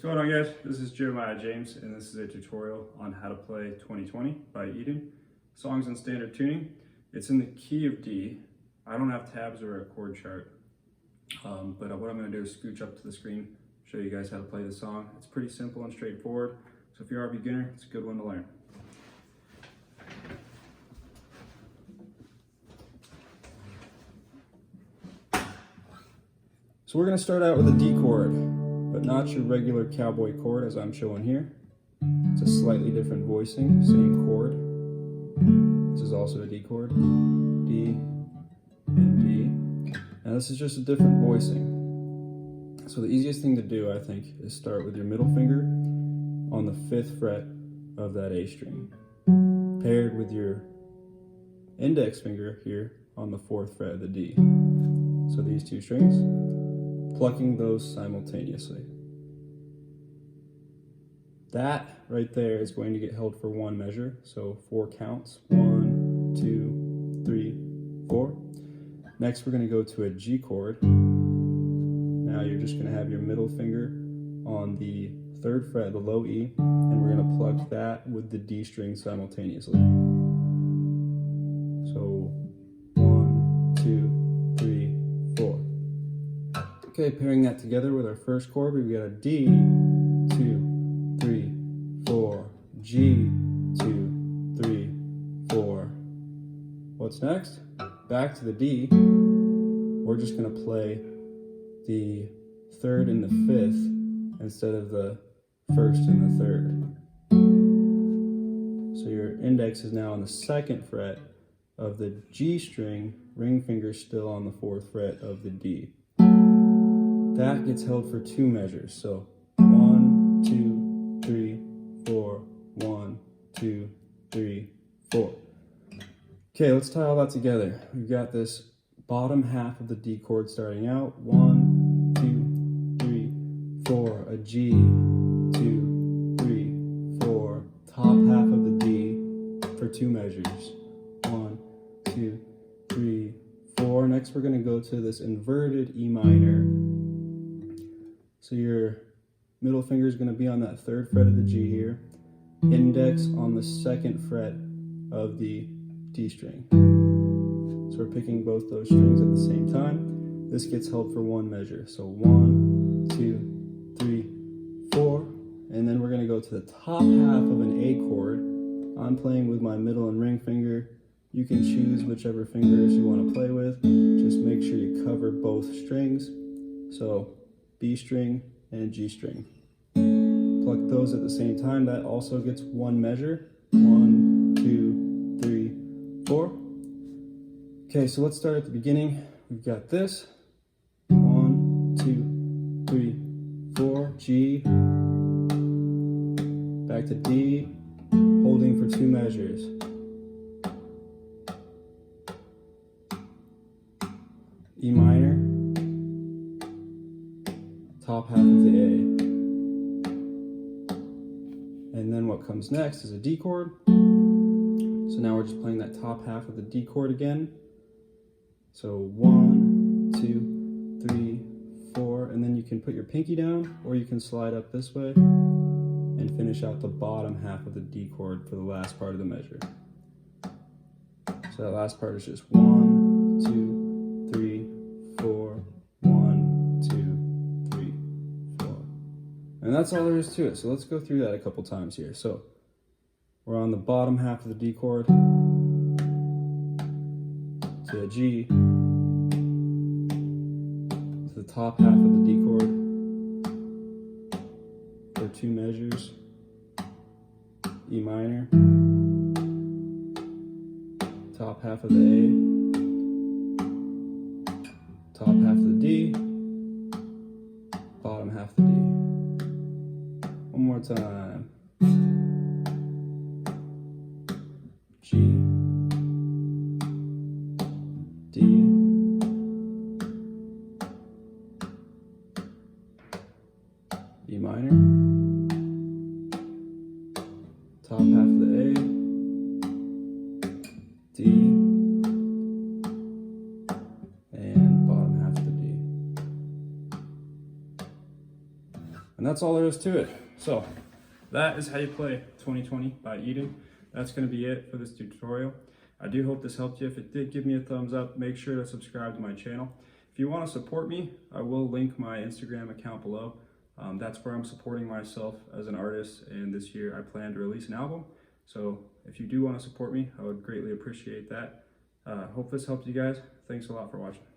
going on, guys? This is Jeremiah James, and this is a tutorial on how to play 2020 by Eden. Songs in standard tuning. It's in the key of D. I don't have tabs or a chord chart, but what I'm going to do is scooch up to the screen, show you guys how to play the song. It's pretty simple and straightforward, so if you are a beginner, it's a good one to learn. So we're going to start out with a D chord, but not your regular cowboy chord as I'm showing here. It's a slightly different voicing, same chord. This is also a D chord, D and D. Now this is just a different voicing. So the easiest thing to do, I think, is start with your middle finger on the 5th fret of that A string, paired with your index finger here on the 4th fret of the D. So these two strings, plucking those simultaneously. That right there is going to get held for one measure, so 4 counts. 1, 2, 3, 4. Next we're going to go to a G chord. Now you're just going to have your middle finger on the 3rd fret, the low E, and we're going to pluck that with the D string simultaneously. So 1, 2, 3, 4. Okay, pairing that together with our first chord, we've got a D, 2, 3, 4, G, 2, 3, 4. What's next? Back to the D. We're just going to play the 3rd and the 5th instead of the 1st and the 3rd. So your index is now on the 2nd fret of the G string, ring finger still on the 4th fret of the D. That gets held for 2 measures, so 1, 2, 3, 4, 1, 2, 3, 4. Okay, let's tie all that together. We've got this bottom half of the D chord starting out, 1, 2, 3, 4, a G, 2, 3, 4, top half of the D for 2 measures, 1, 2, 3, 4. Next we're going to go to this inverted E minor. So your middle finger is going to be on that 3rd fret of the G here, index on the 2nd fret of the D string. So we're picking both those strings at the same time. This gets held for 1 measure. So 1, 2, 3, 4. And then we're going to go to the top half of an A chord. I'm playing with my middle and ring finger. You can choose whichever fingers you want to play with. Just make sure you cover both strings. So B string and G string. Pluck those at the same time. That also gets 1 measure. 1, 2, 3, 4. Okay, so let's start at the beginning. We've got this. 1, 2, 3, 4. G. Back to D. Holding for 2 measures. E minor. Top half of the A. And then what comes next is a D chord. So now we're just playing that top half of the D chord again. So 1, 2, 3, 4, and then you can put your pinky down or you can slide up this way and finish out the bottom half of the D chord for the last part of the measure. So that last part is just 1, 2, 3, 4, 1, 2, 3, 4. And that's all there is to it. So let's go through that a couple times here. So we're on the bottom half of the D chord, to a G, to the top half of the D chord, for 2 measures, E minor, top half of the A, top half of the D, bottom half of the D. One more time. G, D, E minor, top half of the A, D, and bottom half of the D. And that's all there is to it. So that is how you play 2020 by Eden. That's going to be it for this tutorial. I do hope this helped you. If it did, give me a thumbs up. Make sure to subscribe to my channel. If you want to support me, I will link my Instagram account below. That's where I'm supporting myself as an artist, and this year I plan to release an album. So if you do want to support me, I would greatly appreciate that. Hope this helped you guys. Thanks a lot for watching.